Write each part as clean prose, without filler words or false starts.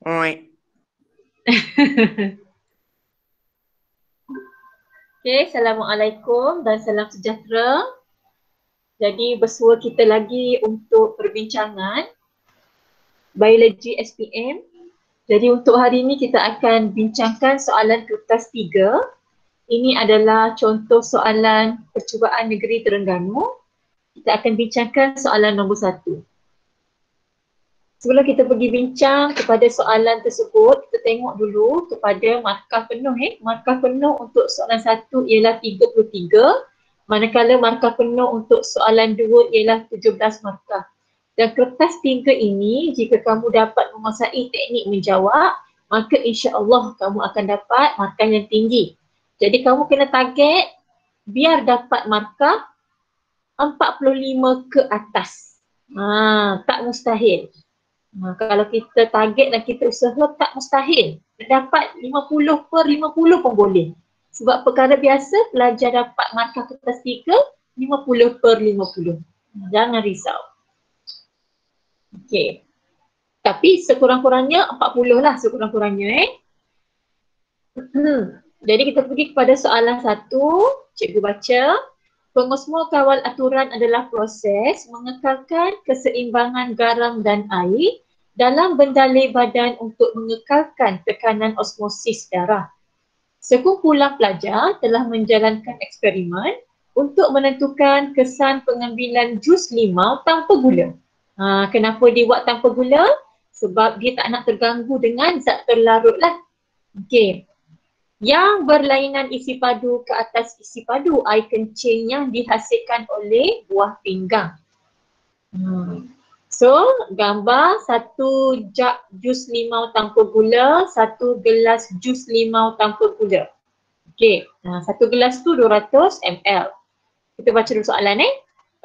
Oi. Okay, Assalamualaikum dan salam sejahtera. Jadi bersua kita lagi untuk perbincangan Biologi SPM. Jadi untuk hari ini kita akan bincangkan soalan kertas 3. Ini adalah contoh soalan percubaan negeri Terengganu. Kita akan bincangkan soalan nombor 1. Sebelum kita pergi bincang kepada soalan tersebut, kita tengok dulu kepada markah penuh. Markah penuh untuk soalan 1 ialah 33, manakala markah penuh untuk soalan 2 ialah 17 markah. Dan kertas 3 ini, jika kamu dapat menguasai teknik menjawab, maka insya-Allah kamu akan dapat markah yang tinggi. Jadi kamu kena target biar dapat markah 45 ke atas. Tak mustahil. Kalau kita target dan kita usaha, tak mustahil. Dapat 50/50 pun boleh. Sebab perkara biasa pelajar dapat markah kertas 3 50/50. Jangan risau. Okey. Tapi sekurang-kurangnya 40 lah sekurang-kurangnya. Jadi kita pergi kepada soalan 1. Cikgu baca. Pengosmo kawal aturan adalah proses mengekalkan keseimbangan garam dan air dalam bendalai badan untuk mengekalkan tekanan osmosis darah. Sekumpulan pelajar telah menjalankan eksperimen untuk menentukan kesan pengambilan jus limau tanpa gula. Kenapa dia buat tanpa gula? Sebab dia tak nak terganggu dengan zat terlarut lah. Okey. Yang berlainan isi padu ke atas isi padu air kencing yang dihasilkan oleh buah pinggang. So, gambar 1 jug jus limau tanpa gula, 1 gelas jus limau tanpa gula. Okey, 1 gelas tu 200 ml. Kita baca dulu soalan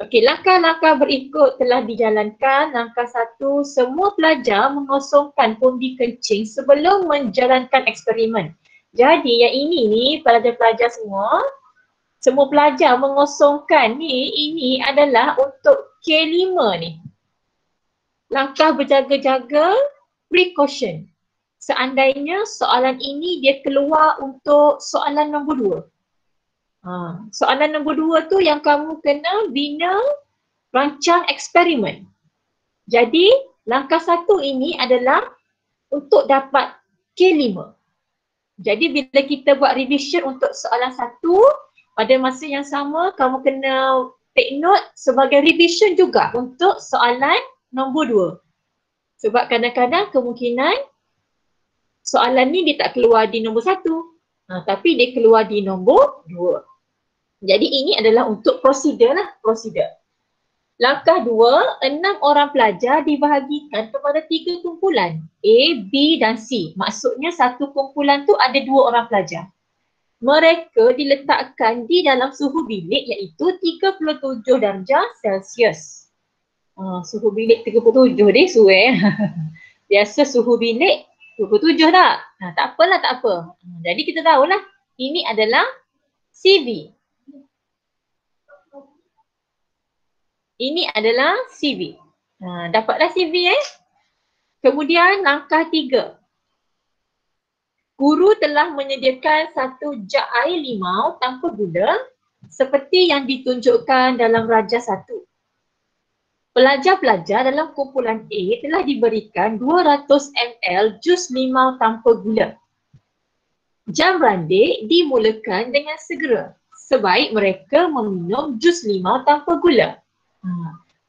Okey, langkah-langkah berikut telah dijalankan. Langkah 1, semua pelajar mengosongkan pundi kencing sebelum menjalankan eksperimen. Jadi yang ini ni pelajar-pelajar semua pelajar mengosongkan ni, ini adalah untuk K5 ni. Langkah berjaga-jaga, precaution. Seandainya soalan ini dia keluar untuk soalan nombor 2. Soalan nombor 2 tu yang kamu kena bina rancang eksperimen. Jadi langkah 1 ini adalah untuk dapat K5. Jadi bila kita buat revision untuk soalan 1, pada masa yang sama kamu kena take note sebagai revision juga untuk soalan nombor 2. Sebab kadang-kadang kemungkinan soalan ni dia tak keluar di nombor 1, tapi dia keluar di nombor 2. Jadi ini adalah untuk prosedur lah, prosedur. Langkah 2, 6 orang pelajar dibahagikan kepada 3 kumpulan, A, B dan C. Maksudnya satu kumpulan tu ada 2 orang pelajar. Mereka diletakkan di dalam suhu bilik iaitu 37 darjah Celsius. Suhu bilik 37 deh suai. Biasa suhu bilik 27 tak? Tak apalah, tak apa. Jadi kita tahulah ini adalah CV. Ini adalah CV. Dapatlah CV Kemudian langkah 3. Guru telah menyediakan 1 jug air limau tanpa gula seperti yang ditunjukkan dalam rajah 1. Pelajar-pelajar dalam kumpulan A telah diberikan 200 ml jus limau tanpa gula. Jam randik dimulakan dengan segera. Sebaik mereka meminum jus limau tanpa gula.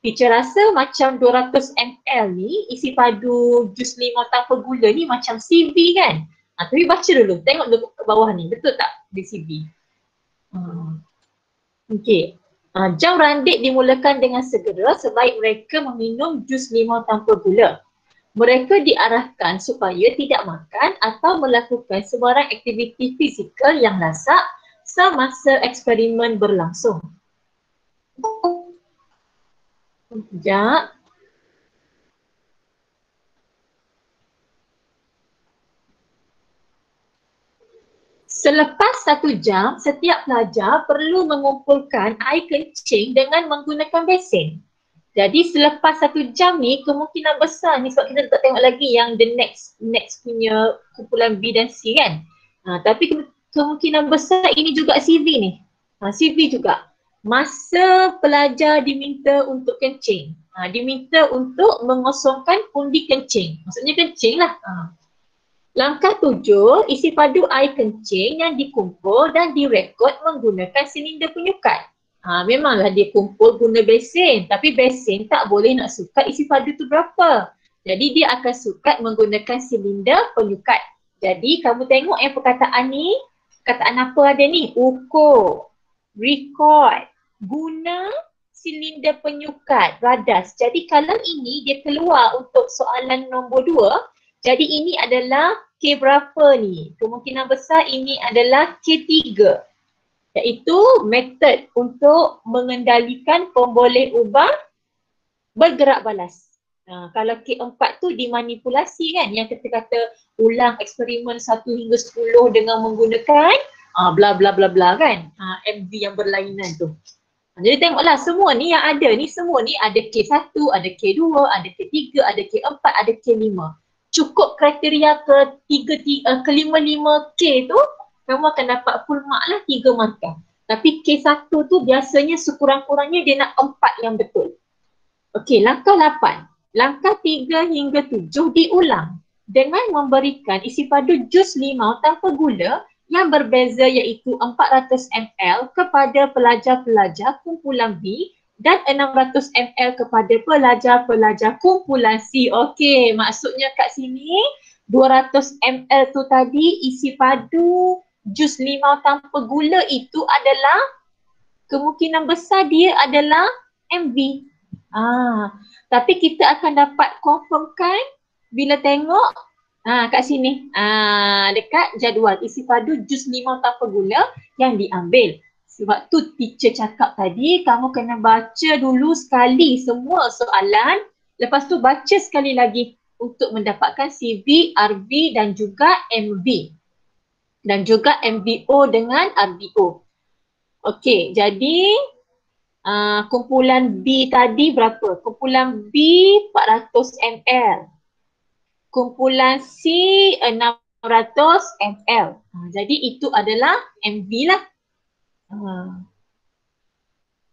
Teacher rasa macam 200 ml ni isi padu jus limau tanpa gula ni macam CV kan? Tapi baca dulu, tengok dulu ke bawah ni, betul tak di CV? Okey. Jam randik dimulakan dengan segera sebaik mereka meminum jus limau tanpa gula. Mereka diarahkan supaya tidak makan atau melakukan sebarang aktiviti fizikal yang lasak semasa eksperimen berlangsung. Sekejap. Selepas 1 jam, setiap pelajar perlu mengumpulkan air kencing dengan menggunakan besen. Jadi selepas 1 jam ni kemungkinan besar ni, sebab kita tak tengok lagi yang the next punya kumpulan B dan C kan. Tapi kemungkinan besar ini juga CV ni. CV juga. Masa pelajar diminta untuk kencing. Diminta untuk mengosongkan pundi kencing. Maksudnya kencing lah. Langkah 7, isi padu air kencing yang dikumpul dan direkod menggunakan silinder penyukat. Memanglah dia kumpul guna besen, tapi besen tak boleh nak sukat isi padu tu berapa. Jadi dia akan sukat menggunakan silinder penyukat. Jadi kamu tengok perkataan ni, perkataan apa ada ni? Ukur, record, guna silinder penyukat, radas. Jadi kalau ini dia keluar untuk soalan nombor 2, jadi ini adalah K berapa ni? Kemungkinan besar ini adalah K3, iaitu metod untuk mengendalikan pemboleh ubah bergerak balas. Kalau K4 tu dimanipulasi kan, yang kita kata ulang eksperimen 1 hingga 10 dengan menggunakan bla bla bla bla kan, MV yang berlainan tu. Jadi tengoklah semua ni yang ada ni, semua ni ada K1, ada K2, ada K3, ada K4, ada K5. Cukup kriteria ke-5 K tu, kamu akan dapat full mark lah 3 markah. Tapi K1 tu biasanya sekurang-kurangnya dia nak 4 yang betul. Okey, langkah 8. Langkah 3 hingga 7 diulang dengan memberikan isi padu jus limau tanpa gula yang berbeza, iaitu 400 ml kepada pelajar-pelajar kumpulan B dan 600 ml kepada pelajar-pelajar kumpulan C. Okey, maksudnya kat sini 200 ml tu tadi isi padu jus limau tanpa gula itu adalah kemungkinan besar dia adalah MV. Tapi kita akan dapat confirmkan bila tengok kat sini, dekat jadual isi padu jus limau tanpa gula yang diambil. Sebab tu teacher cakap tadi, kamu kena baca dulu sekali semua soalan, lepas tu baca sekali lagi untuk mendapatkan CV, RV dan juga MV. Dan juga MVO dengan RVO. Okey, jadi kumpulan B tadi berapa? Kumpulan B 400 ml. Kumpulan C 600 ml. Jadi itu adalah MV lah.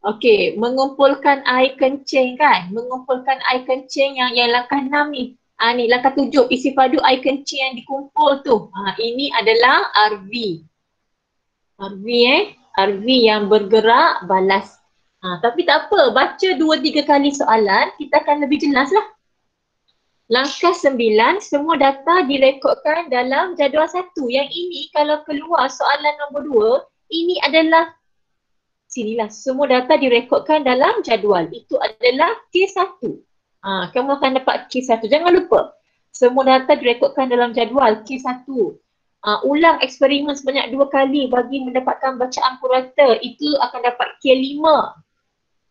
Okey, mengumpulkan air kencing kan? Mengumpulkan air kencing yang langkah 6 ni. Ni langkah 7, isi padu air kencing yang dikumpul tu. Ini adalah RV. RV yang bergerak balas. Tapi tak apa, baca 2-3 kali soalan, kita akan lebih jelas lah. Langkah 9, semua data direkodkan dalam jadual 1. Yang ini kalau keluar soalan nombor 2, ini adalah sinilah, semua data direkodkan dalam jadual. Itu adalah K1. Kamu akan dapat K1. Jangan lupa, semua data direkodkan dalam jadual K1. Ulang eksperimen sebanyak 2 kali bagi mendapatkan bacaan purata, itu akan dapat K5.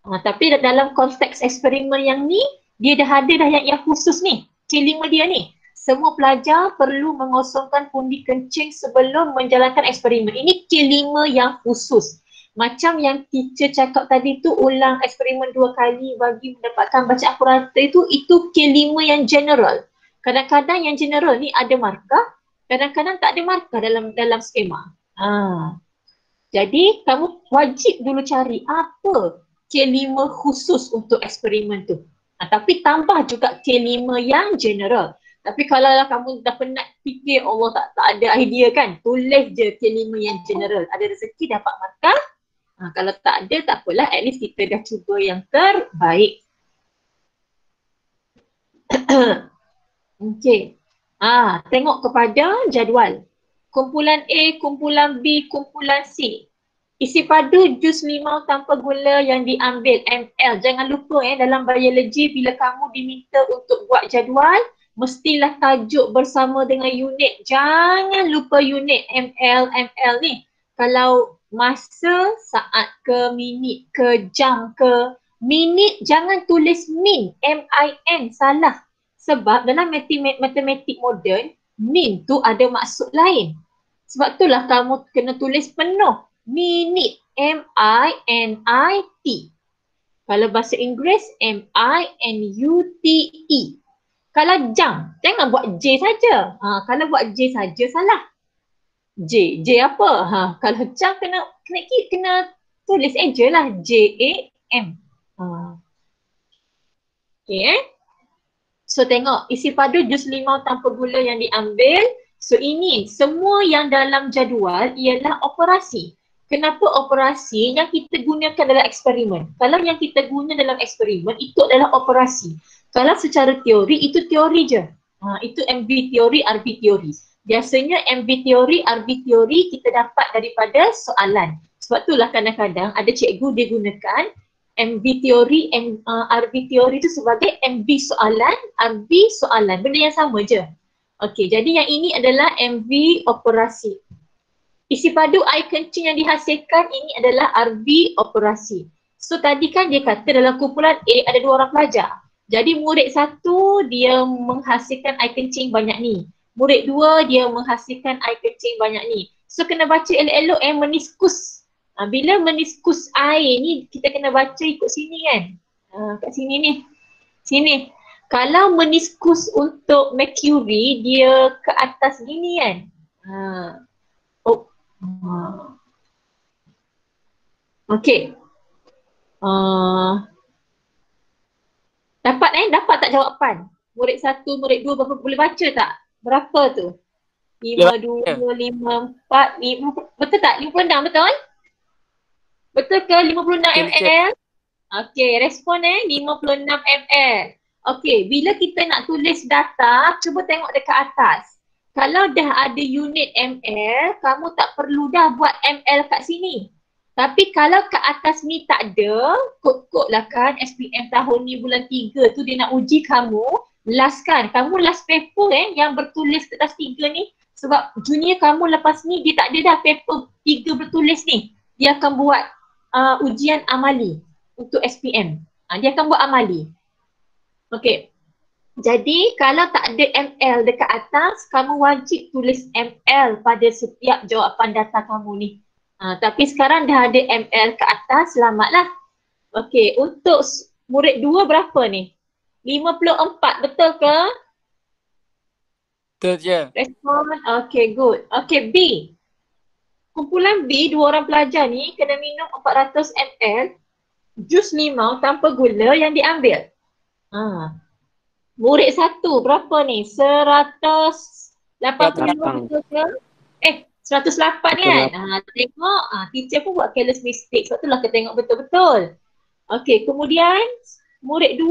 Tapi dalam konteks eksperimen yang ni, dia dah ada dah yang khusus ni, K5 dia ni. Semua pelajar perlu mengosongkan pundi kencing sebelum menjalankan eksperimen. Ini K5 yang khusus. Macam yang teacher cakap tadi tu, ulang eksperimen 2 kali bagi mendapatkan bacaan purata itu K5 yang general. Kadang-kadang yang general ni ada markah, kadang-kadang tak ada markah dalam skema. Jadi kamu wajib dulu cari apa K5 khusus untuk eksperimen tu. Tapi tambah juga K5 yang general. Tapi kalau kamu dah penat fikir, Allah tak ada idea kan, tulis je K5 yang general. Ada rezeki dapat markah. Kalau tak ada, tak apalah, at least kita dah cuba yang terbaik. Okey. Tengok kepada jadual. Kumpulan A, kumpulan B, kumpulan C. Isi padu jus limau tanpa gula yang diambil ml. Jangan lupa dalam biologi bila kamu diminta untuk buat jadual, mestilah tajuk bersama dengan unit. Jangan lupa unit ml ni. Kalau masa, saat ke, minit ke, jam ke, minit jangan tulis min, M-I-N, salah. Sebab dalam matematik moden, min tu ada maksud lain. Sebab itulah kamu kena tulis penuh, minit, M-I-N-I-T. Kalau bahasa Inggeris, M-I-N-U-T-E. Kalau jam, jangan buat J saja. Kalau buat J saja salah. J apa? Kalau jam kena tulis je lah. J-A-M. Okay So tengok isi padu jus limau tanpa gula yang diambil. So ini semua yang dalam jadual ialah operasi. Kenapa operasi? Yang kita gunakan dalam eksperimen. Kalau yang kita guna dalam eksperimen itu adalah operasi. Kalau secara teori itu teori je. Itu MV teori, RB teori. Biasanya MV teori, RB teori kita dapat daripada soalan. Sebab itulah kadang-kadang ada cikgu dia gunakan MV teori, RB teori itu sebagai MV soalan, RB soalan. Benda yang sama je. Okey, jadi yang ini adalah MV operasi. Isi padu air kencing yang dihasilkan ini adalah RB operasi. So tadi kan dia kata dalam kumpulan A ada 2 orang pelajar. Jadi murid 1 dia menghasilkan air kencing banyak ni. Murid 2 dia menghasilkan air kencing banyak ni. So kena baca elok-elok meniskus. Bila meniskus air ni kita kena baca ikut sini kan. Kat sini ni. Sini. Kalau meniskus untuk mercury dia ke atas gini kan. Okey. Dapat tak jawapan? Murid 1, murid 2 berapa boleh baca tak? Berapa tu? 52, 54, 5, betul tak? 56 betul? Betul ke 56 ml? Okey, respon 56 ml. Okey, bila kita nak tulis data, cuba tengok dekat atas. Kalau dah ada unit ml, kamu tak perlu dah buat ml kat sini. Tapi kalau kat atas ni tak ada, kod-kod lah kan SPM tahun ni bulan 3 tu dia nak uji kamu, last kan. Kamu last paper yang bertulis atas 3 ni. Sebab junior kamu lepas ni dia tak ada dah paper 3 bertulis ni. Dia akan buat ujian amali untuk SPM. Dia akan buat amali. Okey. Jadi kalau tak ada ML dekat atas, kamu wajib tulis ML pada setiap jawapan data kamu ni. Tapi sekarang dah ada ML ke atas, selamatlah. Okey, untuk murid 2 berapa ni? 54, betul ke? Betul je. Respon, okey good. Okey B. Kumpulan B, 2 orang pelajar ni kena minum 400 ml jus limau tanpa gula yang diambil. Murid 1 berapa ni? 180 betul ke? 108 kan? Tengok, teacher pun buat careless mistake. Sebab itulah kita tengok betul-betul. Okey, kemudian murid 2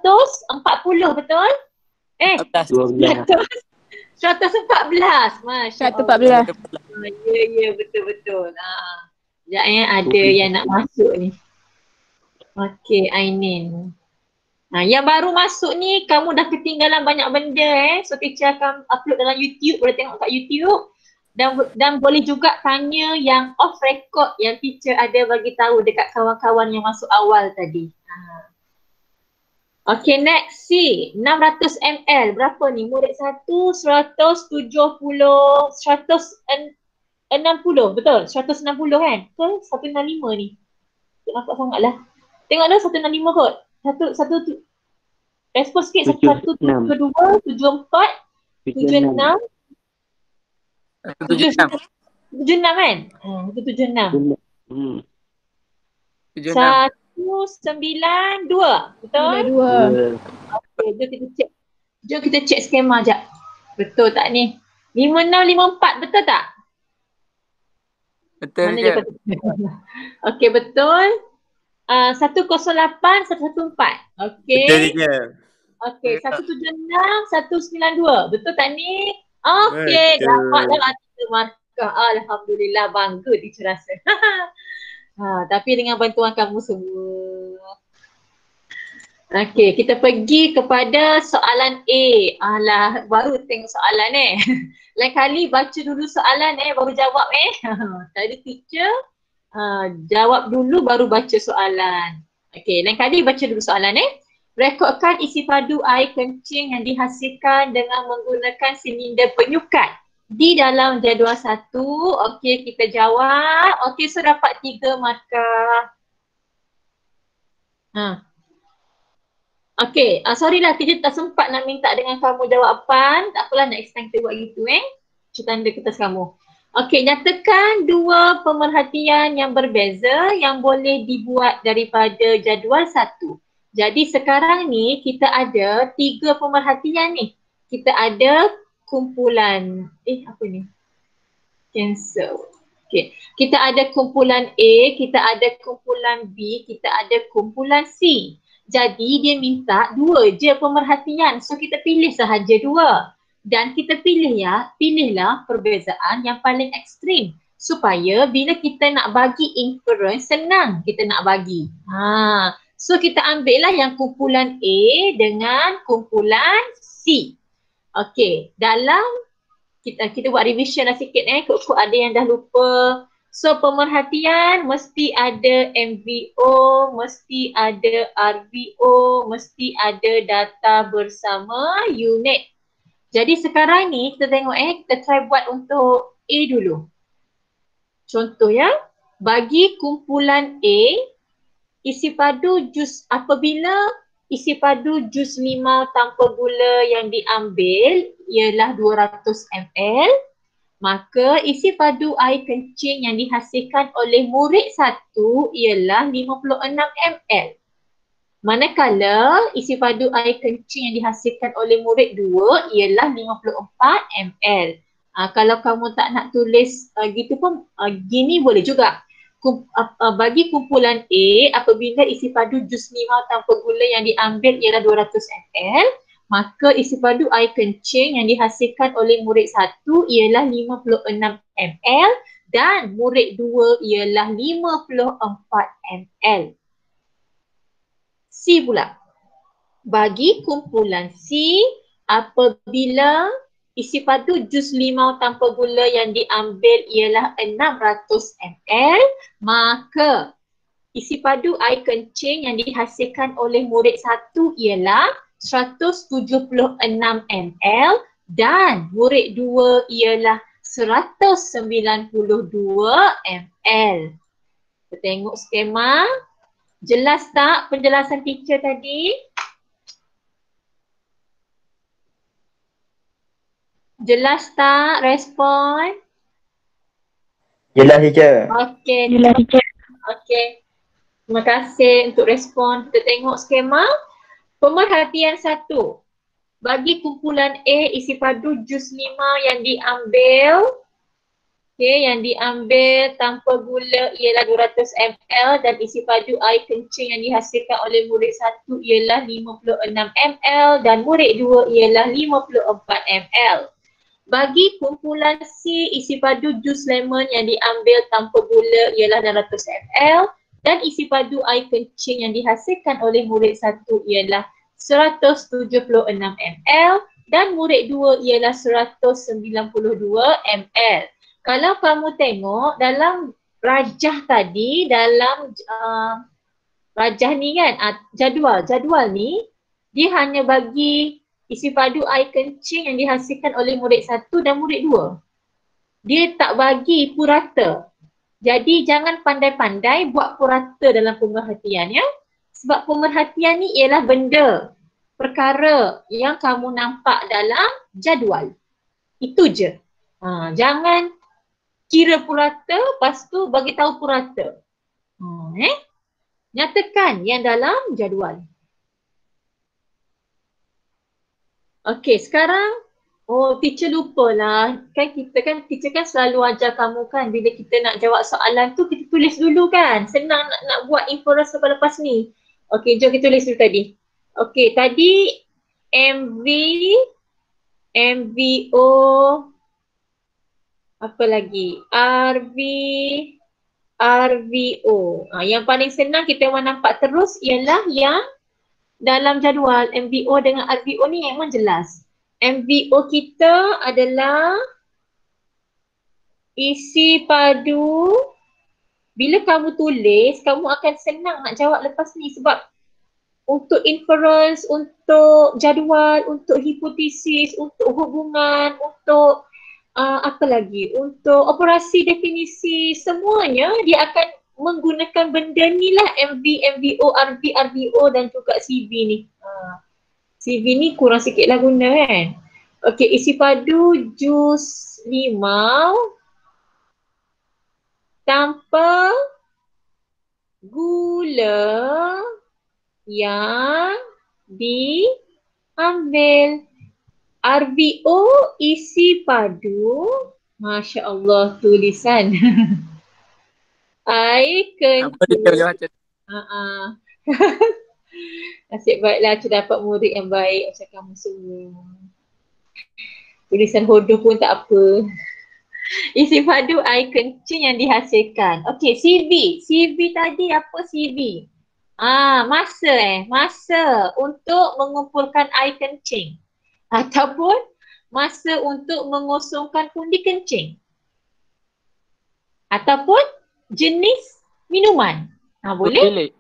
140 betul? 114. Masya Allah. 114. Ya, betul-betul. Sekejap ada yang nak masuk ni. Okey, Ainin. Yang baru masuk ni, kamu dah ketinggalan banyak benda So teacher akan upload dalam YouTube, boleh tengok kat YouTube. Dan boleh juga tanya yang off record yang teacher ada bagi tahu dekat kawan-kawan yang masuk awal tadi. Okay, next C. 600 ml. Berapa ni? Murid 1, 170, 160. Betul? 160 kan? Ke 165 ni? Tak nampak sangat lah. Tengok dah 165 kot. Respon sikit. 172, 74, 76. 76 kan? 176. 192. Betul? 92. Okay, jom kita cek skema jap. Betul tak ni? 5654 betul tak? Betul Mana je. Okey, betul. 108 114. Okey. Betul je. Okey, 176 192. Betul tak ni? Okey, dapatlah 3 markah. Alhamdulillah, bangga teacher rasa. Tapi dengan bantuan kamu semua. Okey, kita pergi kepada soalan A. Baru tengok soalan Lain kali baca dulu soalan baru jawab Tadi teacher jawab dulu baru baca soalan. Okey, lain kali baca dulu soalan Rekodkan isi padu air kencing yang dihasilkan dengan menggunakan silinder penyukat di dalam jadual 1. Okey, kita jawab. Okey, so dapat 3 markah. Ha. Okay, sorry lah kita tak sempat nak minta dengan kamu jawapan. Tak apalah, next time kita buat gitu Kita tanda kertas kamu. Okay, nyatakan dua pemerhatian yang berbeza yang boleh dibuat daripada jadual satu. Jadi sekarang ni kita ada 3 pemerhatian ni. Kita ada kumpulan, apa ni? Cancel. Okay. Kita ada kumpulan A, kita ada kumpulan B, kita ada kumpulan C. Jadi dia minta 2 je pemerhatian. So kita pilih sahaja 2. Dan kita pilihlah perbezaan yang paling ekstrim. Supaya bila kita nak bagi inference, senang kita nak bagi. So kita ambil lah yang kumpulan A dengan kumpulan C. Okay, dalam kita buat revision lah sikit kok ada yang dah lupa. So pemerhatian mesti ada MVO, mesti ada RVO, mesti ada data bersama unit. Jadi sekarang ni kita tengok kita try buat untuk A dulu. Contoh ya, bagi kumpulan A, isi padu jus apabila isi padu jus limau tanpa gula yang diambil ialah 200 ml, maka isi padu air kencing yang dihasilkan oleh murid 1 ialah 56 ml. Manakala isi padu air kencing yang dihasilkan oleh murid 2 ialah 54 ml. Kalau kamu tak nak tulis gitu pun gini boleh juga. Bagi kumpulan A, apabila isi padu jus limau tanpa gula yang diambil ialah 200 ml, maka isi padu air kencing yang dihasilkan oleh murid 1 ialah 56 ml dan murid 2 ialah 54 ml. C pula. Bagi kumpulan C, apabila isi padu jus limau tanpa gula yang diambil ialah 600 ml, maka isi padu air kencing yang dihasilkan oleh murid 1 ialah 176 ml dan murid 2 ialah 192 ml. Kita tengok skema. Jelas tak penjelasan teacher tadi? Jelas tak respon? Jelas teacher. Okey. Jelas teacher. Okey. Terima kasih untuk respon. Kita tengok skema. Pemerhatian 1. Bagi kumpulan A, isi padu jus limau yang diambil yang diambil tanpa gula ialah 200 ml dan isi padu air kencing yang dihasilkan oleh murid 1 ialah 56 ml dan murid 2 ialah 54 ml. Bagi kumpulan C, isi padu jus lemon yang diambil tanpa gula ialah 600 ml dan isi padu air kencing yang dihasilkan oleh murid 1 ialah 176 ml dan murid 2 ialah 192 ml. Kalau kamu tengok dalam rajah tadi, dalam rajah ni kan, jadual ni, dia hanya bagi isi padu air kencing yang dihasilkan oleh murid 1 dan murid 2. Dia tak bagi purata. Jadi jangan pandai-pandai buat purata dalam pemerhatian ya. Sebab pemerhatian ni ialah benda, perkara yang kamu nampak dalam jadual. Itu je. Jangan kira purata, lepas tu bagi tahu purata. Nyatakan yang dalam jadual. Okey, sekarang teacher lupalah. Teacher kan selalu ajar kamu kan bila kita nak jawab soalan tu kita tulis dulu kan. Senang nak buat inference lepas ni. Okey, jom kita tulis dulu tadi. Okey, tadi MVO, apa lagi? RVO. Yang paling senang kita memang nampak terus ialah yang dalam jadual. MVO dengan RVO ni memang jelas. MVO kita adalah isi padu. Bila kamu tulis, kamu akan senang nak jawab lepas ni sebab untuk inference, untuk jadual, untuk hipotesis, untuk hubungan, untuk apa lagi? Untuk operasi definisi, semuanya dia akan menggunakan benda ni lah, MV, MVO, RV, RVO dan juga CV ni. CV ni kurang sikit lah guna kan. Okey, isi padu jus limau tanpa gula yang diambil. RVO isi padu, Masya Allah tulisan. Air Apa dia boleh kencing. baca? Nasib baiklah aku dapat murid yang baik macam kamu semua. Tulisan hodoh pun tak apa. Isi padu air kencing yang dihasilkan. Okey, CV. CV tadi apa CV? Masa untuk mengumpulkan air kencing. Ataupun masa untuk mengosongkan pundi kencing. Ataupun jenis minuman. Boleh? Bilik.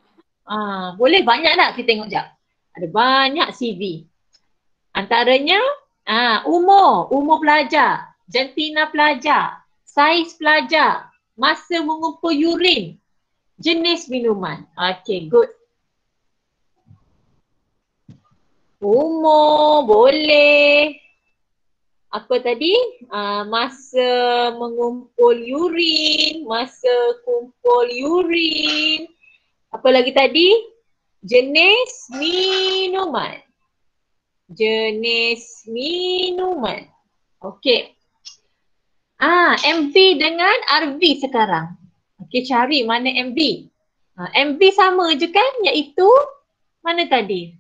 Boleh, banyak tak kita tengok jap. Ada banyak CV. Antaranya umur pelajar, jantina pelajar, saiz pelajar, masa mengumpul urin, jenis minuman. Okay, good. Umur boleh. Apa tadi? Masa mengumpul urin, masa kumpul urin. Apa lagi tadi? Jenis minuman. Jenis minuman. Okey. MV dengan RV sekarang. Okey, cari mana MV. MV sama je kan, iaitu mana tadi?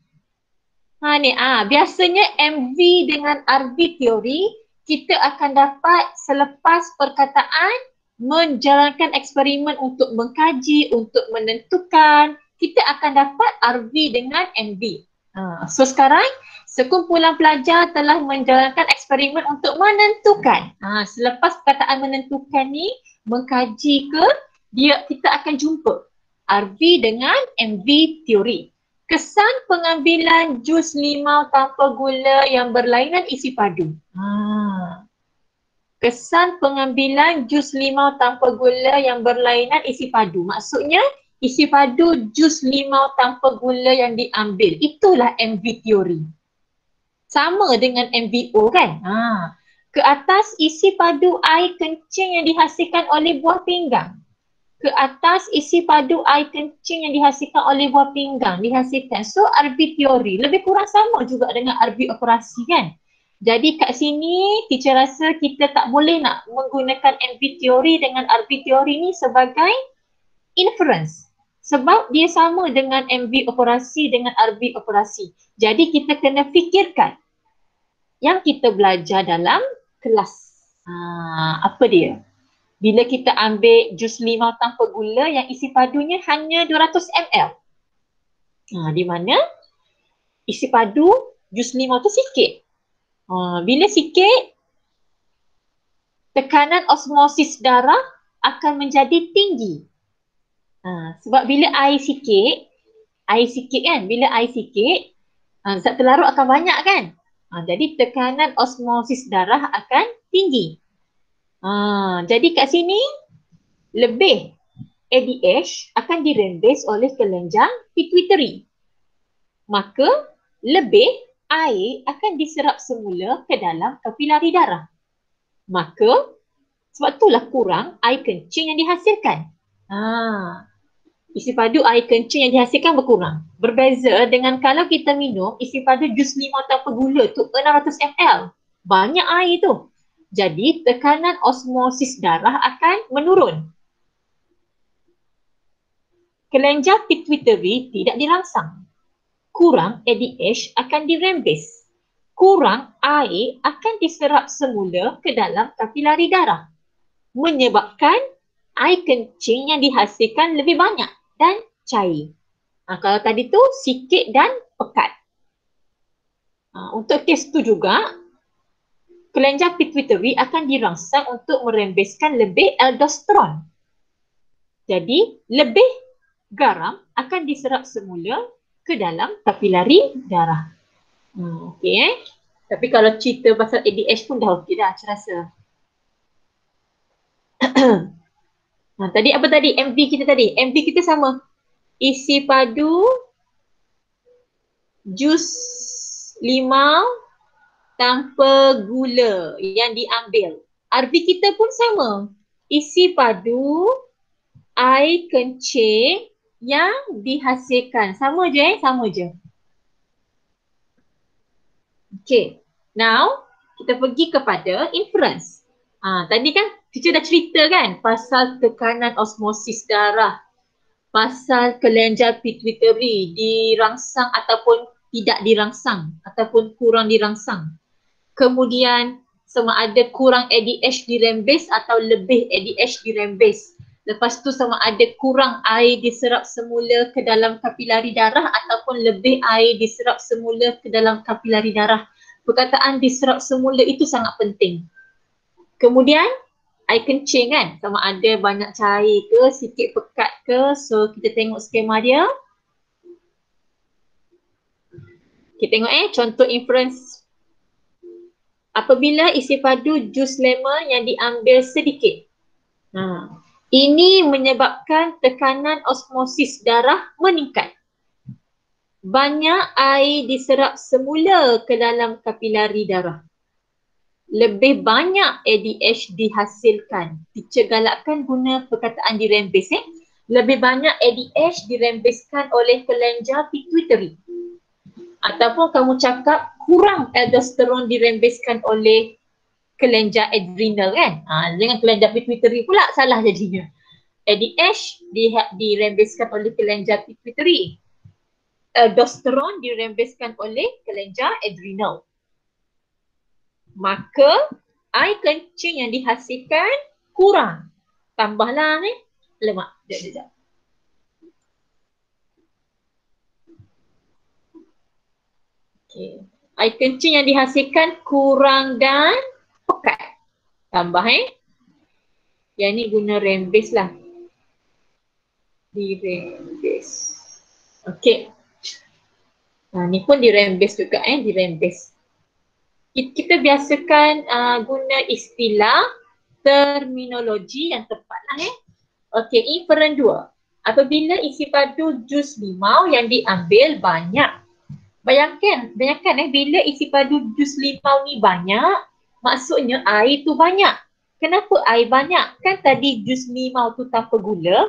Biasanya MV dengan RV teori kita akan dapat selepas perkataan menjalankan eksperimen untuk mengkaji, untuk menentukan, kita akan dapat RV dengan MV. So sekarang sekumpulan pelajar telah menjalankan eksperimen untuk menentukan. Selepas perkataan menentukan ni mengkaji ke, kita akan jumpa RV dengan MV teori. Kesan pengambilan jus limau tanpa gula yang berlainan isi padu. Kesan pengambilan jus limau tanpa gula yang berlainan isi padu. Maksudnya isi padu jus limau tanpa gula yang diambil. Itulah MV teori. Sama dengan MVO kan? Ke atas isi padu air kencing yang dihasilkan oleh buah pinggang. Ke atas isi padu air kencing yang dihasilkan oleh buah pinggang dihasilkan. So RV teori lebih kurang sama juga dengan RV operasi kan. Jadi kat sini teacher rasa kita tak boleh nak menggunakan MV teori dengan RV teori ni sebagai inference. Sebab dia sama dengan MV operasi dengan RV operasi. Jadi kita kena fikirkan yang kita belajar dalam kelas. Apa dia? Bila kita ambil jus limau tanpa gula yang isi padunya hanya 200 ml. Di mana isi padu jus limau tu sikit. Bila sikit, tekanan osmosis darah akan menjadi tinggi. Sebab bila air sikit kan, bila air sikit, zat terlarut akan banyak kan. Jadi tekanan osmosis darah akan tinggi. Jadi kat sini lebih ADH akan dirembes oleh kelenjar pituitary. Maka lebih air akan diserap semula ke dalam kapilari darah. Maka sebab itulah kurang air kencing yang dihasilkan. Isi padu air kencing yang dihasilkan berkurang. Berbeza dengan kalau kita minum isi padu jus limau tanpa gula tu 600 ml. Banyak air tu. Jadi tekanan osmosis darah akan menurun. Kelenjar pituitary tidak dirangsang. Kurang ADH akan dirembes. Kurang air akan diserap semula ke dalam kapilari darah. Menyebabkan air kencing yang dihasilkan lebih banyak dan cair. Kalau tadi tu sikit dan pekat. Untuk kes tu juga, kelenjar pituitary akan dirangsang untuk merembeskan lebih aldosteron. Jadi, lebih garam akan diserap semula ke dalam kapilari darah. Okey. Tapi kalau cerita pasal ADH pun dah okey dah, saya rasa. Tadi apa tadi? MV kita tadi. MV kita sama. Isi padu jus limau tanpa gula yang diambil. RV kita pun sama. Isi padu air kencing yang dihasilkan. Sama je sama je. Okay. Now, kita pergi kepada inference. Tadi kan teacher dah cerita kan pasal tekanan osmosis darah, pasal kelenjar pituitari dirangsang ataupun tidak dirangsang ataupun kurang dirangsang. Kemudian sama ada kurang ADH dirembes atau lebih ADH dirembes. Lepas tu sama ada kurang air diserap semula ke dalam kapilari darah ataupun lebih air diserap semula ke dalam kapilari darah. Perkataan diserap semula itu sangat penting. Kemudian air kencing kan, sama ada banyak cair ke, sikit pekat ke. So kita tengok skema dia. Kita tengok contoh inference. Apabila isi padu jus lemon yang diambil sedikit. Ini menyebabkan tekanan osmosis darah meningkat. Banyak air diserap semula ke dalam kapilari darah. Lebih banyak ADH dihasilkan. Teacher galakkan guna perkataan dirembes. Lebih banyak ADH dirembeskan oleh kelenjar pituitari. Ataupun kamu cakap kurang aldosteron dirembeskan oleh kelenjar adrenal kan. Dengan kelenjar pituitari pula salah jadinya. ADH dirembeskan oleh kelenjar pituitari. Aldosteron dirembeskan oleh kelenjar adrenal. Maka air kencing yang dihasilkan kurang. Tambahlah lemak. Sekejap. Okay. Air kencing yang dihasilkan kurang dan pekat. Tambah yang ni guna rembes lah. Dirembes. Okay. Ni pun dirembes juga dirembes. Kita biasakan guna istilah terminologi yang tepat lah Okey, inference 2. Apabila isi padu jus limau yang diambil banyak. Bayangkan bila isi padu jus limau ni banyak, maksudnya air tu banyak. Kenapa air banyak? Kan tadi jus limau tu tanpa gula.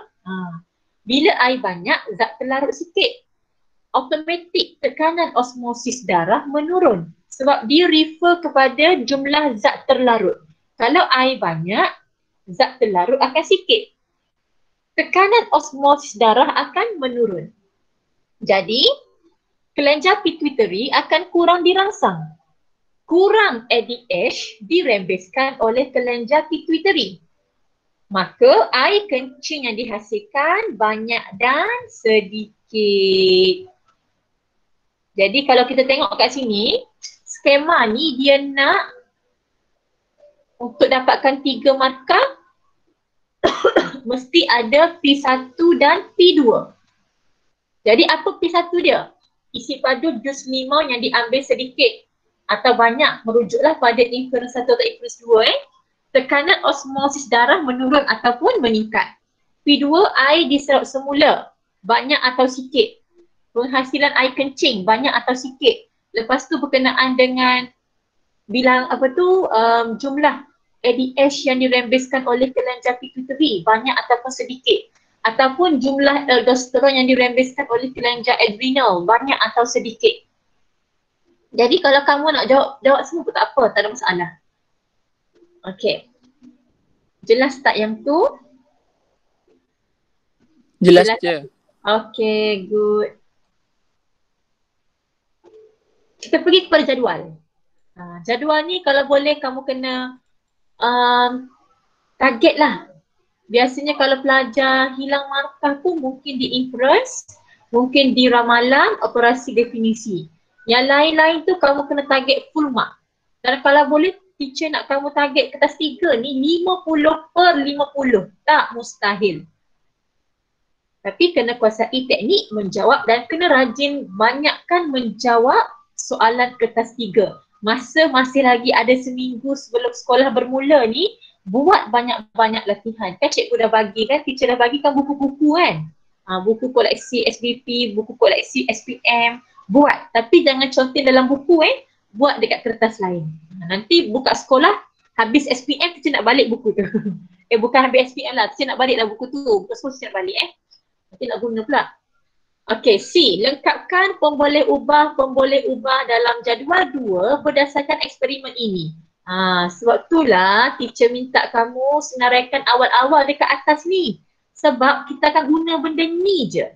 Bila air banyak, zat terlarut sikit. Automatik tekanan osmosis darah menurun sebab dia refer kepada jumlah zat terlarut. Kalau air banyak, zat terlarut akan sikit. Tekanan osmosis darah akan menurun. Jadi, kelenjar pituitari akan kurang dirangsang. Kurang ADH dirembeskan oleh kelenjar pituitari. Maka air kencing yang dihasilkan banyak dan sedikit. Jadi kalau kita tengok kat sini, skema ni dia nak untuk dapatkan 3 markah mesti ada P1 dan P2. Jadi apa P1 dia? Isi padu jus limau yang diambil sedikit atau banyak merujuklah pada inference 1 atau inference 2 Tekanan osmosis darah menurun ataupun meningkat. P2 air diserap semula, banyak atau sikit. Penghasilan air kencing banyak atau sikit. Lepas tu berkenaan dengan bilang jumlah ADH yang dirembeskan oleh kelenjar pituitari banyak ataupun sedikit. Ataupun jumlah aldosteron yang dirembeskan oleh kelenjar adrenal banyak atau sedikit. Jadi kalau kamu nak jawab semua pun tak apa, tak ada masalah. Okay. Jelas tak yang tu? Jelas je. Okay, good. Kita pergi kepada jadual. Jadual ni kalau boleh kamu kena target lah. Biasanya kalau pelajar hilang markah tu mungkin di inference, mungkin di ramalan, operasi definisi. Yang lain-lain tu kamu kena target full mark. Dan kalau boleh teacher nak kamu target kertas 3 ni 50/50. Tak mustahil. Tapi kena kuasai teknik menjawab dan kena rajin banyakkan menjawab soalan kertas 3. Masa masih lagi ada seminggu sebelum sekolah bermula ni, buat banyak-banyak latihan. Kan cikgu dah bagi kan, teacher dah bagikan buku-buku kan. Buku koleksi SBP, buku koleksi SPM, buat. Tapi jangan contoh dalam buku buat dekat kertas lain. Nanti buka sekolah, habis SPM teacher nak balik buku tu. Bukan habis SPM lah, teacher nak balik lah buku tu. Bukan semua teacher nak balik nanti nak guna pula. Okey, C. Lengkapkan pemboleh ubah dalam jadual 2 berdasarkan eksperimen ini. Sebab itulah teacher minta kamu senaraikan awal-awal dekat atas ni. Sebab kita akan guna benda ni je.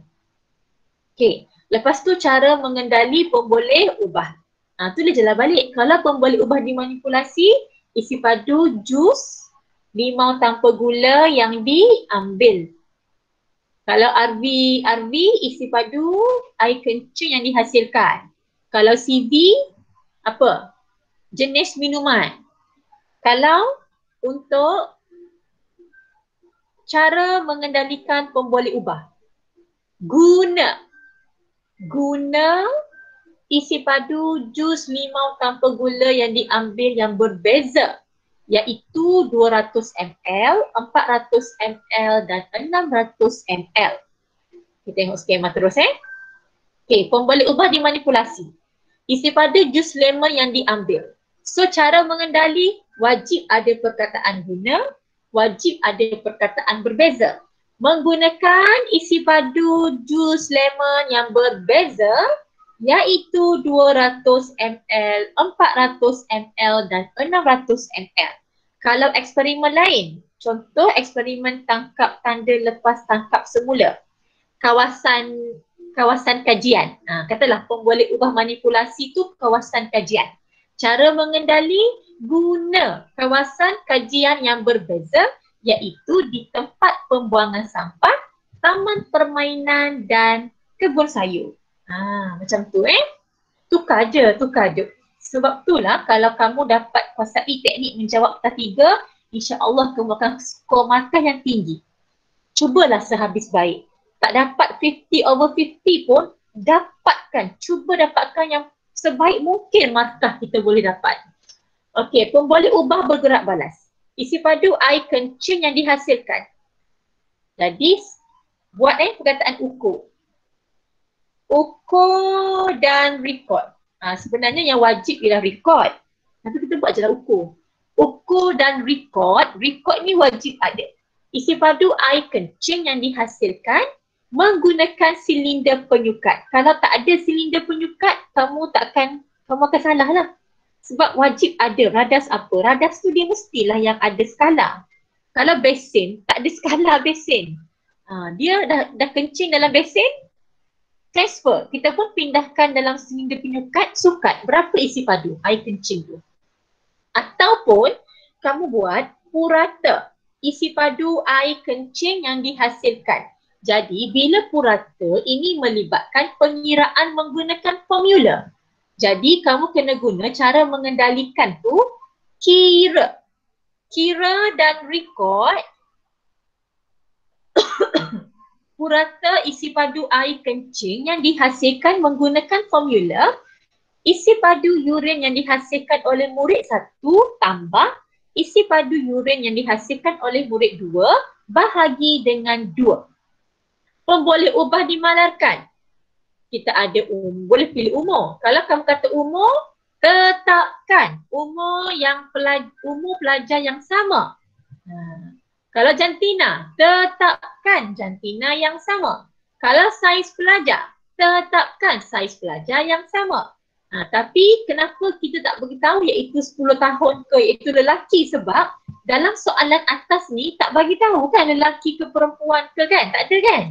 Okey, lepas tu cara mengendali pemboleh ubah. Tu dia jalan balik. Kalau pemboleh ubah dimanipulasi, isi padu jus limau tanpa gula yang diambil. Kalau RV isi padu air kencing yang dihasilkan. Kalau CV apa? Jenis minuman. Kalau untuk cara mengendalikan pemboleh ubah, guna isi padu jus limau tanpa gula yang diambil yang berbeza, iaitu 200 ml, 400 ml dan 600 ml. Kita tengok skema terus Okey, pemboleh ubah dimanipulasi. Isi pada jus lemon yang diambil. So cara mengendali wajib ada perkataan guna, wajib ada perkataan berbeza. Menggunakan isi padu jus lemon yang berbeza, iaitu 200 ml, 400 ml dan 600 ml. Kalau eksperimen lain, contoh eksperimen tangkap tanda lepas tangkap semula, kawasan kajian. Katalah pemboleh ubah manipulasi tu kawasan kajian. Cara mengendali guna kawasan kajian yang berbeza, iaitu di tempat pembuangan sampah, taman permainan dan kebun sayur. Macam tu Tukar je. Sebab itulah kalau kamu dapat kuasai teknik menjawab ketiga, insya-Allah kamu akan skor markah yang tinggi. Cubalah sehabis baik. Tak dapat 50/50 pun dapatkan. Cuba dapatkan yang sebaik mungkin markah kita boleh dapat. Okey, pemboleh ubah bergerak balas. Isi padu air kencing yang dihasilkan. Jadi buat perkataan ukur. Ukur dan record. Sebenarnya yang wajib ialah record. Tapi kita buat je lah ukur. Ukur dan record. Record ni wajib ada. Isi padu air kencing yang dihasilkan menggunakan silinder penyukat. Kalau tak ada silinder penyukat, kamu akan salah lah. Sebab wajib ada. Radas apa? Radas tu dia mestilah yang ada skala. Kalau besin, tak ada skala besin. Dia dah kencing dalam besin, transfer. Kita pun pindahkan dalam silinder penyukat, sukat. Berapa isi padu air kencing tu? Ataupun kamu buat purata. Isi padu air kencing yang dihasilkan. Jadi bila purata ini melibatkan pengiraan menggunakan formula. Jadi kamu kena guna cara mengendalikan tu kira. Kira dan record. Purata isi padu air kencing yang dihasilkan menggunakan formula. Isi padu urin yang dihasilkan oleh murid 1 tambah isi padu urin yang dihasilkan oleh murid 2 bahagi dengan 2. Pemboleh ubah dimalarkan. Kita ada boleh pilih umur. Kalau kamu kata umur, tetapkan umur pelajar yang sama. Kalau jantina, tetapkan jantina yang sama. Kalau saiz pelajar, tetapkan saiz pelajar yang sama. Tapi kenapa kita tak beritahu iaitu 10 tahun ke iaitu lelaki? Sebab dalam soalan atas ni tak bagi tahu kan lelaki ke perempuan ke kan? Tak ada kan?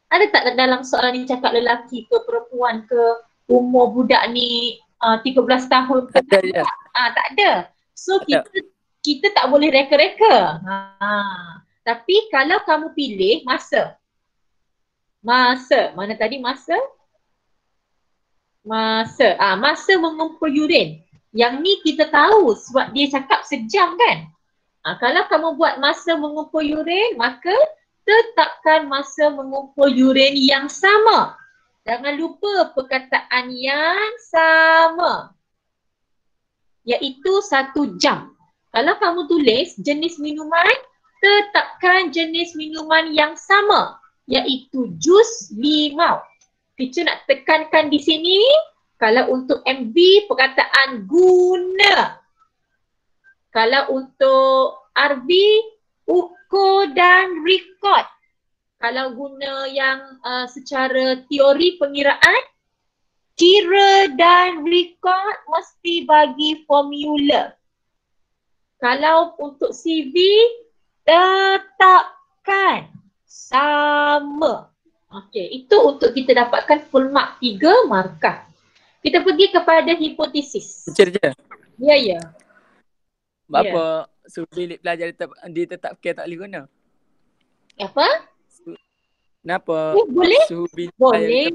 Ada tak dalam soalan ni cakap lelaki ke perempuan ke, umur budak ni 13 tahun ke? Tak ada. So kita tak boleh reka-reka. Tapi kalau kamu pilih masa. Mana tadi masa? Masa mengumpul urin. Yang ni kita tahu sebab dia cakap sejam kan? Kalau kamu buat masa mengumpul urin, maka tetapkan masa mengumpul urin yang sama. Jangan lupa perkataan yang sama. Iaitu 1 jam. Kalau kamu tulis jenis minuman, tetapkan jenis minuman yang sama, iaitu jus limau. Teacher nak tekankan di sini, kalau untuk MV perkataan guna. Kalau untuk RV, ukur dan record. Kalau guna yang secara teori pengiraan, kira dan record mesti bagi formula. Kalau untuk CV, tetapkan sama. Okey, itu untuk kita dapatkan full mark 3 markah. Kita pergi kepada hipotesis. Teacher. Ya. Apa suhu bilik pelajar ditetapkan tak boleh guna? Apa? Kenapa? Boleh? Suhu bilik Boleh.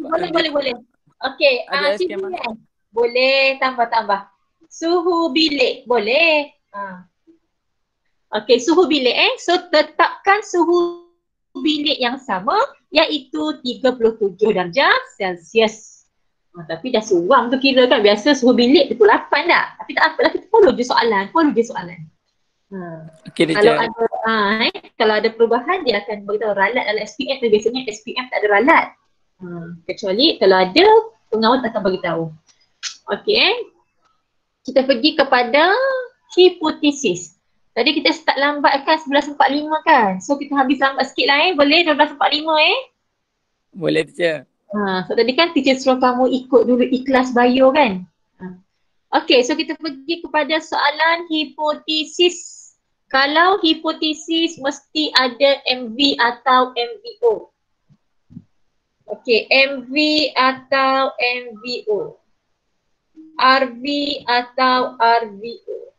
Okey, ada CV skema. kan? Boleh tambah. Suhu bilik, boleh. Okey, suhu bilik So tetapkan suhu bilik yang sama, iaitu 37 darjah Celsius. Tapi dah seorang tu kira kan, biasa suhu bilik pukul 8 dah. Tapi tak apalah, kita follow je soalan. Okey, Kalau ada perubahan, dia akan beritahu ralat dalam SPM tu. Biasanya SPM tak ada ralat. Kecuali kalau ada, pengawal akan beritahu. Okey. Kita pergi kepada hipotesis. Tadi kita start lambat kan 11.45 kan. So kita habis lambat sikit lah Boleh 12.45 Boleh teacher. So tadi kan teacher suruh kamu ikut dulu ikhlas bio kan. Okey, so kita pergi kepada soalan hipotesis. Kalau hipotesis mesti ada MV atau MVO. Okey, MV atau MVO. RV atau RVO.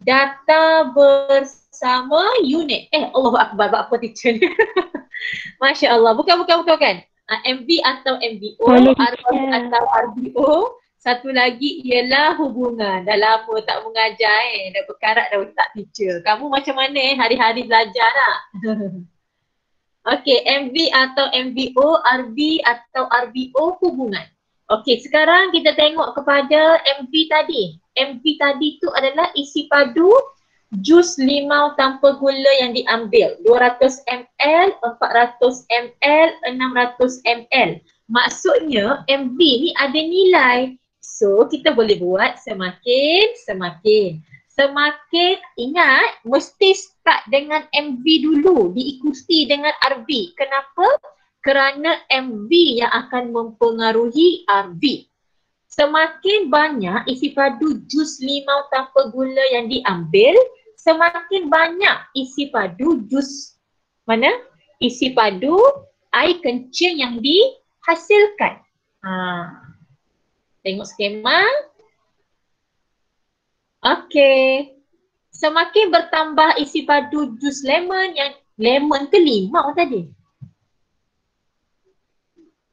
Data bersama unit. Allahu Akbar, buat apa teacher ni? Masya Allah. Bukan kan? MV atau MVO, RV atau RVO. Satu lagi ialah hubungan. Dah lama tak mengajar dah berkarat dah otak teacher. Kamu macam mana hari-hari belajar nak? Okey, MV atau MVO, RV atau RVO, hubungan. Okey, sekarang kita tengok kepada MV tadi. MV tadi tu adalah isi padu jus limau tanpa gula yang diambil. 200 ml, 400 ml, 600 ml. Maksudnya MV ni ada nilai. So kita boleh buat semakin. Semakin ingat mesti start dengan MV dulu, diikuti dengan RV. Kenapa? Kerana MV yang akan mempengaruhi RV. Semakin banyak isi padu jus limau tanpa gula yang diambil, semakin banyak isi padu jus isi padu air kencing yang dihasilkan. Tengok skema. Okey. Semakin bertambah isi padu jus lemon yang lemon ke limau tadi?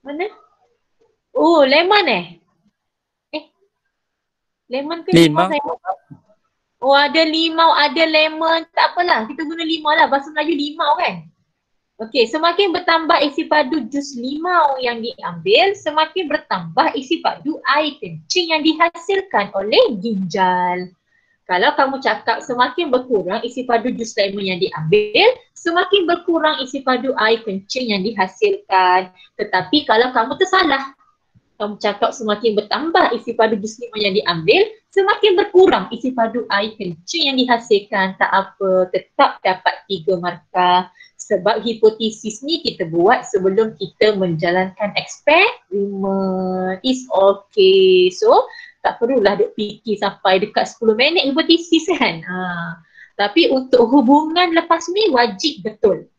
Mana? Oh, lemon lemon ke limau? Oh, ada limau, ada lemon. Tak apalah, kita guna limau lah. Bahasa Melayu limau kan? Okey, semakin bertambah isi padu jus limau yang diambil, semakin bertambah isi padu air kencing yang dihasilkan oleh ginjal. Kalau kamu cakap semakin berkurang isi padu jus lemon yang diambil, semakin berkurang isi padu air kencing yang dihasilkan. Tetapi kalau kamu tersalah, kamu cakap semakin bertambah isi padu jus limau yang diambil, semakin berkurang isi padu air kencing yang dihasilkan. Tak apa, tetap dapat 3 markah. Sebab hipotesis ni kita buat sebelum kita menjalankan eksperimen. It's okay. So, tak perlulah duk fikir sampai dekat 10 minit hipotesis kan. Tapi untuk hubungan lepas ni wajib betul.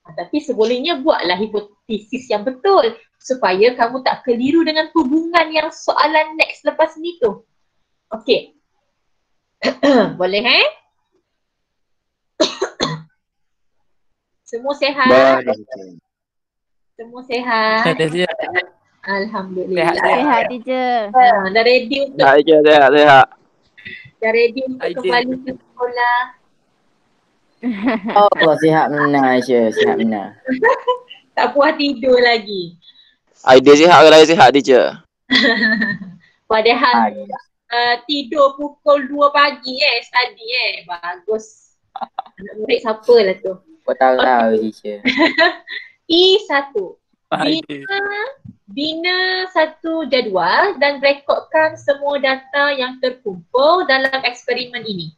Tapi sebolehnya buatlah hipotesis yang betul supaya kamu tak keliru dengan hubungan yang soalan next lepas ni tu. Okey. Boleh Semua sehat? Boleh. Semua sehat? Alhamdulillah. Sehat teacher. Dah ready untuk Sehat. dah ready untuk kembali ke sekolah. Oh, sihat benar Aisyah, sihat benar. Tak puas tidur lagi. Idea sihat ke raya sihat teacher? Padahal tidur pukul 2 pagi study bagus. Anak murid siapa lah tu? Kau tahu teacher. E1. Ada. Bina satu jadual dan rekodkan semua data yang terkumpul dalam eksperimen ini.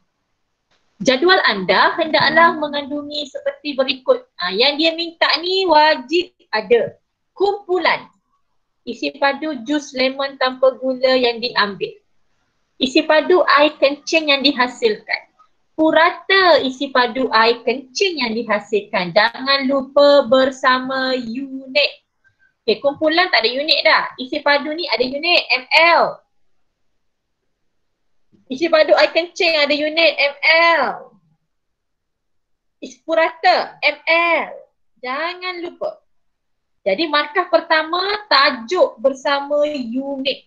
Jadual anda hendaklah mengandungi seperti berikut. Yang dia minta ni wajib ada kumpulan isi padu jus lemon tanpa gula yang diambil, isi padu air kencing yang dihasilkan, purata isi padu air kencing yang dihasilkan. Jangan lupa bersama unit. Okay, kumpulan tak ada unit dah. Isi padu ni ada unit ml. Isi padu air kencing ada unit ml. Isi purata ml. Jangan lupa. Jadi markah pertama tajuk bersama unit.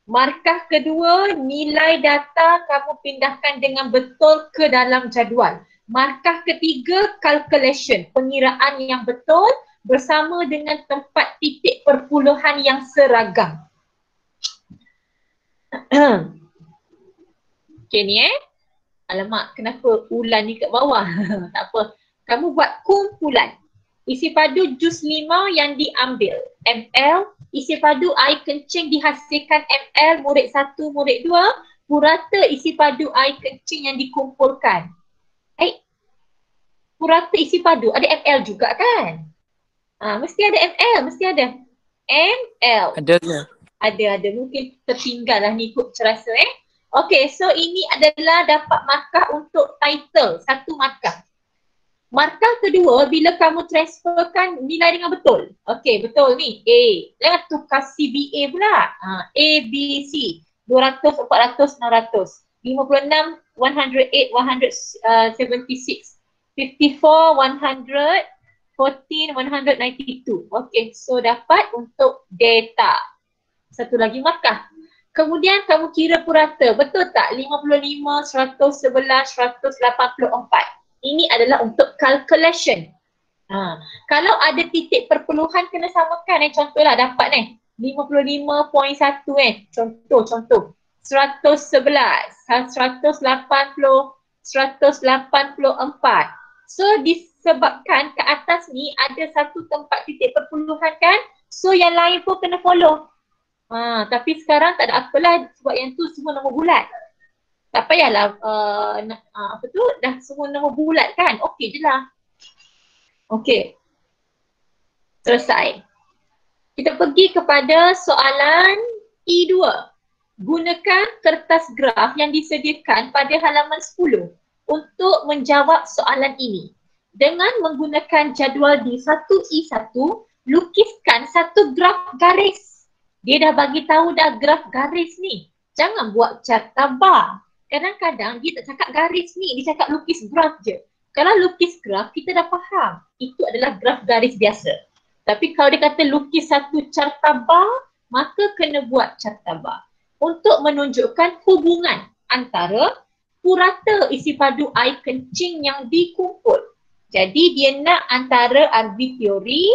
Markah kedua nilai data kamu pindahkan dengan betul ke dalam jadual. Markah ketiga calculation, pengiraan yang betul bersama dengan tempat titik perpuluhan yang seragam. Okay ni alamak, kenapa ulan ni kat bawah? Tak apa. Kamu buat kumpulan. Isi padu jus limau yang diambil ml, isi padu air kencing dihasilkan ml, murid 1, murid 2, purata isi padu air kencing yang dikumpulkan. Purata isi padu ada ml juga kan? Mesti ada ml, mesti ada. ml. Ada. Mungkin tertinggal lah ni ikut cerasa Okay, so ini adalah dapat markah untuk title, 1 markah. Markah kedua bila kamu transferkan nilai dengan betul. Okay, betul ni. A. Jangan tukar CBA pula. A, B, C. 200, 400, 600. 56, 108, 176. 54, 100. 14, 192. Okay, so dapat untuk data. Satu lagi markah. Kemudian kamu kira purata. Betul tak? 55, 111, 184. Ini adalah untuk calculation. Kalau ada titik perpuluhan kena samakan contohlah dapat 55.1 contoh. 111, 180, 184. So disebabkan ke atas ni ada satu tempat titik perpuluhan kan, so yang lain pun kena follow. Tapi sekarang tak ada apalah sebab yang tu semua nombor bulat. Tak payahlah dah semua nombor bulat kan, okey je lah. Okey, selesai. Kita pergi kepada soalan E2. Gunakan kertas graf yang disediakan pada halaman 10 untuk menjawab soalan ini. Dengan menggunakan jadual D1E1, lukiskan satu graf garis. Dia dah bagi tahu dah graf garis ni. Jangan buat carta bar. Kadang-kadang dia tak cakap garis ni, dia cakap lukis graf je. Kalau lukis graf, kita dah faham. Itu adalah graf garis biasa. Tapi kalau dia kata lukis satu carta bar, maka kena buat carta bar. Untuk menunjukkan hubungan antara purata isi padu air kencing yang dikumpul. Jadi dia nak antara RB teori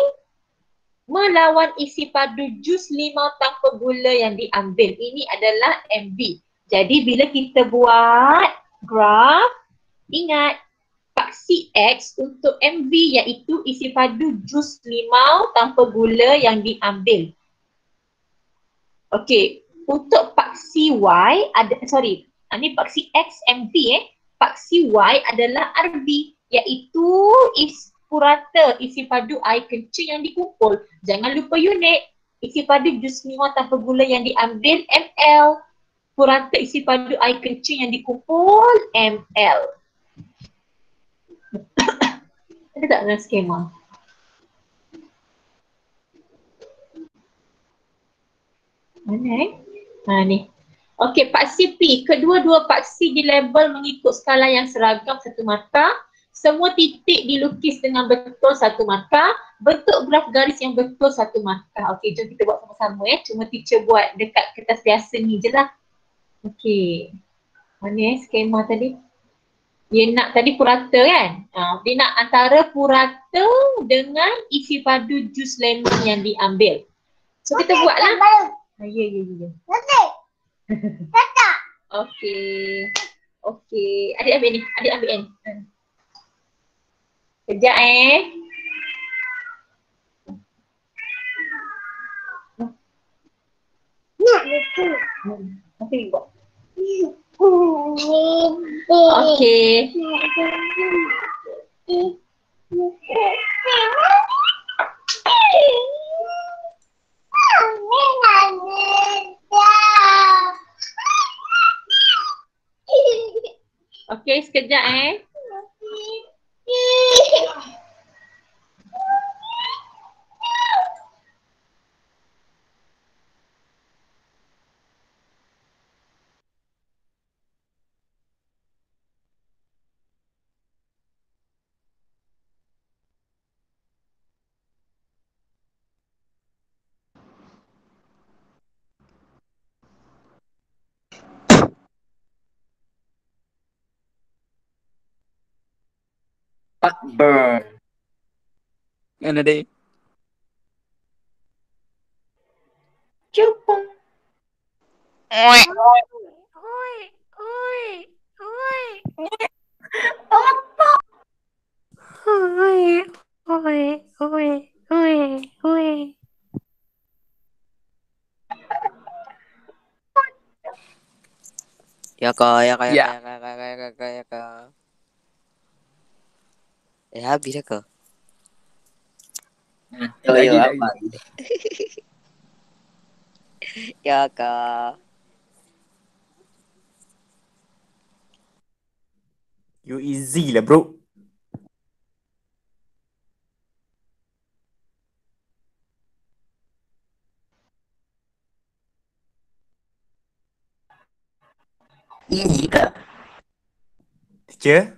melawan isi padu jus limau tanpa gula yang diambil. Ini adalah MV. Jadi bila kita buat graf, ingat paksi X untuk MV iaitu isi padu jus limau tanpa gula yang diambil. Okey, untuk paksi Y ini paksi X MV paksi Y adalah RB iaitu purata isi padu air kencing yang dikumpul. Jangan lupa unit. Isi padu jus limau tanpa gula yang diambil ml. Purata isi padu air kencing yang dikumpul ml. Ada tak dalam skema? Mana ni. Okey, paksi P. Kedua-dua paksi dilabel mengikut skala yang seragam 1 markah. Semua titik dilukis dengan betul 1 markah. Bentuk graf garis yang betul 1 markah. Okey, jom kita buat sama-sama Cuma teacher buat dekat kertas biasa ni je lah. Okey. Mana skema tadi? Dia nak tadi purata kan? Dia nak antara purata dengan isi padu jus lemon yang diambil. So kita buatlah. Ya. Okey. Okey. Adik ambil ni. Adik ambil ni. Kejap Nanti buat. Okey. Okey, sekejap Akbar. Mana dia? Jepang. Oi. Ya kak, ya kak, ya kak, Ya. ya kak, ya kak, ya kak, ya kak. Habis dah kak. Yo yo Lagi, apa? Ya kak. You easy lah bro. Easy kah? Teacher,